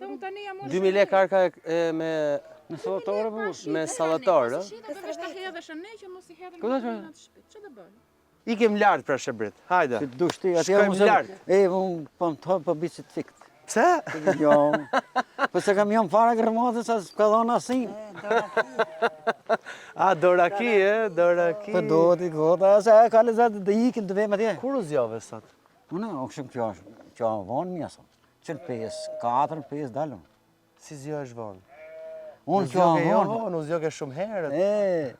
unë tani jam 2000 lekë arka me me sallator, ë? Të ta hedhësh ne që mos I hedhin Ku do në atë shtëpi. Ç'do bëj? Ikem lart pra Shebrit. Hajde. Si dush ti, atje Shkojmë lart. unë po më thon po biçit fikt. Pse? Jo. Po se kam jam fare gërmatë sa s'ka dhënë asin. A doraki, doraki. Po do ti gota, sa ka lezat të ikin të vem atje. Kur u zgjove sot? Unë o kështu që vonë mia sa. Çel 5, 4, 5 dalëm. Si zgjohesh vonë? Unë që vonë. Unë zgjohe shumë herët.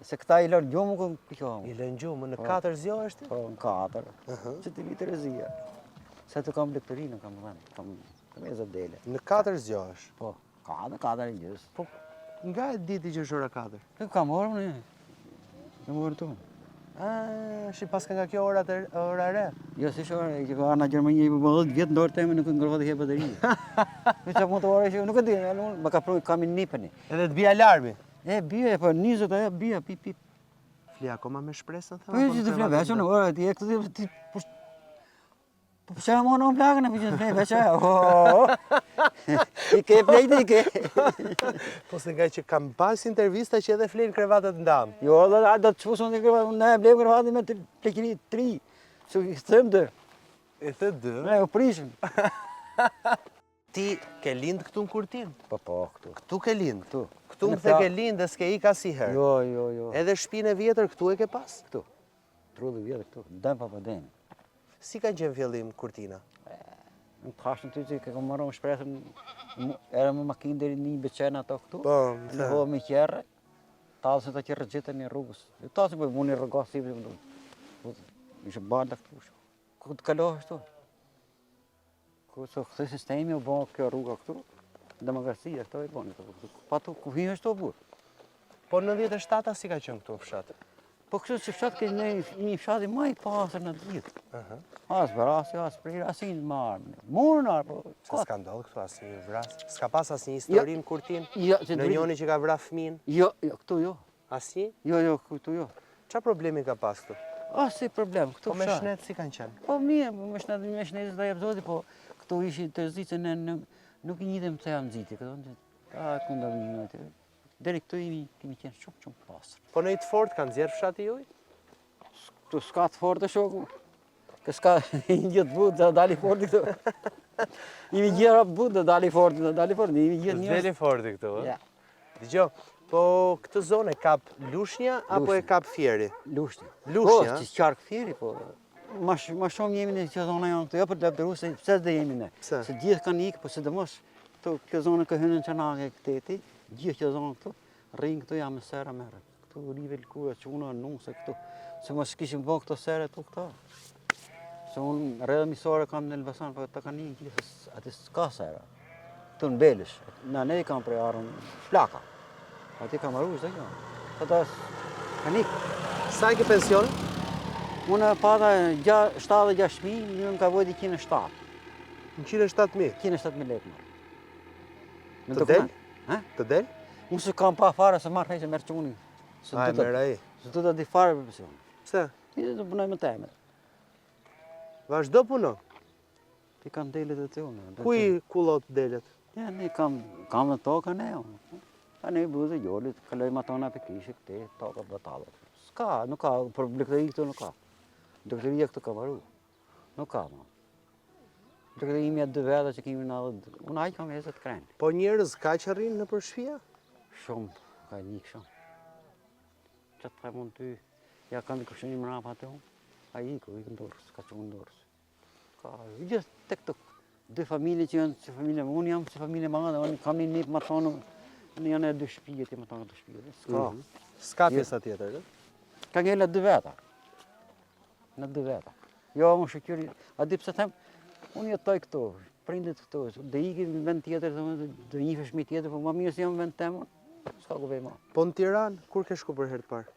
Se këta I lën gjumë ku kjo. I lën gjumë në 4 zgjohesh ti? Po në 4. Që ti vitë rezia. Se të kam lektorinë kam dhënë. Kam e dele. Në 4 zgjohesh. Po, 4 I gjys. Po nga e diti që është ora 4? Po kam orën unë. Kam orën tu. Shi paska nga kjo ora re? Jo, si shore, që ka në Gjermani I po 10 vjet ndorë teme nuk ngërva të he bateri. Mi sa mund të ore që nuk e di, unë më ka provë kam I nipëni. Edhe të bia alarmi? Bia, po 20 ajo bia pip pip. Fli akoma me shpresën Po që të fle veç unë ora ti këtu ti po pse më në plagën e vjen fle veç ajo. I ke plejti ke. Po se nga që kam pas intervista që edhe flenë krevatet ndam. Jo, do të çuson të krevat, ne blem krevatin me pleqini 3. Su I them 2. E the 2? Ne u prishim. Ti ke lind këtu në Kurtin? Po, këtu. Këtu ke lind? Këtu. Këtu më the ke lind dhe s'ke ik asnjëherë? Jo. Edhe shtëpinë e vjetër këtu e ke pas? Këtu. 30 vjet këtu. Dëm pa dëm. Si ka qenë fillim Kurtina? Në thashën ty që kam marrë më shpresën, era më makinë deri në një beqen ato këtu. Po, në ho me qerre, talë se të qerre gjithën një rrugës. Ta se po mund një rrugës si ishë banda këtu. Ku të kalohë shtu? Ku so këtë sistemi u bo kjo rruga këtu, demokracia këto I boni këtu. Pa tu ku hinë shtu burë. Po në 97 si ka qenë këtu fshatë? Po kështu që fshatë këtë një fshati më I pasër në të gjithë. As vrasë, as prirë, asin më armë. Murën arë, po... Se s'ka ndodhë këtu asnjë vrasë? S'ka pas asnjë histori në Kurtin? Në njoni që ka vrarë fëmin? Jo, këtu jo. Asnjë? Jo, këtu jo. Qa problemi ka pas këtu? Si problem, këtu Po me shnetë si kanë qenë? Po mirë, me shnetë da jep zoti, po këtu ishi të rëzit se ne nuk I njitëm të jam ziti, këto kunda një atë. Deri këtu kemi qenë shumë pasër. Po në I të fort kanë zjerë fshati juj? Këtu s'ka të fort të shoku. Kë s'ka I gjithë butë dhe dali forti këtu. Imi gjera butë dhe dali forti, imi gjithë njërës. Deli forti këtu, Ja. Dëgjo, po këtë zonë e kap lushnja apo e kap fjeri? Lushnja. Lushnja? Po, që qarkë fjeri, po. Ma shumë jemi në që zona janë këtu, jo për të lepteru, se pse dhe jemi ne. Pse? Se gjithë kanë ikë, po se dhe mos, kjo zonë ka hynën qanake këteti, gjithë kjo zonë këtu, rrinë këtu jam në sera merë. Këtu rive lkura, quna, nuse këtu. Se mos kishim bo këto sere këtu këta. Se unë rredhe misore kam në Elbasan, po të kanë një gjithë, ati s'ka sera. Këtu në Belish, në ne kam prej arën plaka. Ati kam arru, zë kjo. Këta kanë ikë. Sa ke pension? Unë pata 76.000, një më ka vojt 107. 107.000? 107.000 lekë marë. Të del? Të del? Unë se kam pa fare se marrë hejse merë quni. A, e merë aji? Se du të di fare për pësion. Pse? Ti të punoj më teme. Vazhdo puno? Ti kam delet e të unë. Kuj kullot delet? Ja, ne kam në toka ne. A ne buzë gjollit, kaloj matona për kishë këte, toka batalët. S'ka, nuk ka, për blekteri këtu nuk ka. Doktoria këtu ka varu. Nuk ka, ma. Doktoria imja 2 veta që kemi në adhe, unë ajë kam jesët krenë. Po njerëz ka që rrinë në përshpia? Shumë, ka njikë shumë. Që të mund ty, ja kanë të këshëni më rapa të unë, a i ndorës, ka që ndorës. Ka gjithë të këto 2 familje që janë që familje më, unë jam që familje më dhe, unë kam një nipë më thonë, unë janë e 2 shpijet, më thonë 2 shpijet. S'ka. S'ka pjesa tjetër, Ka ngella 2 veta. Në 2 veta. Jo, më shëqyri, a di pëse them, unë jetoj këtu, prindit këtu, dhe ikim në vend tjetër, dhe një fëshmi tjetër, po më mirë si jam në vend temën, s'ka ku vej ma. Po në Tiranë, kur ke shku për herë të parë?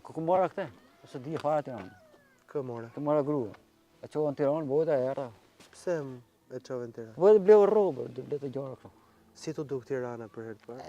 Ku mora këte, ose di e fara Tiranë. Kë mora? Të mora grua. E qova në Tiranë, bojta e era. Pse e qove në Tiranë? Bojta bleu robë, dhe të gjara këtu. Si të duk Tirana për herë të parë?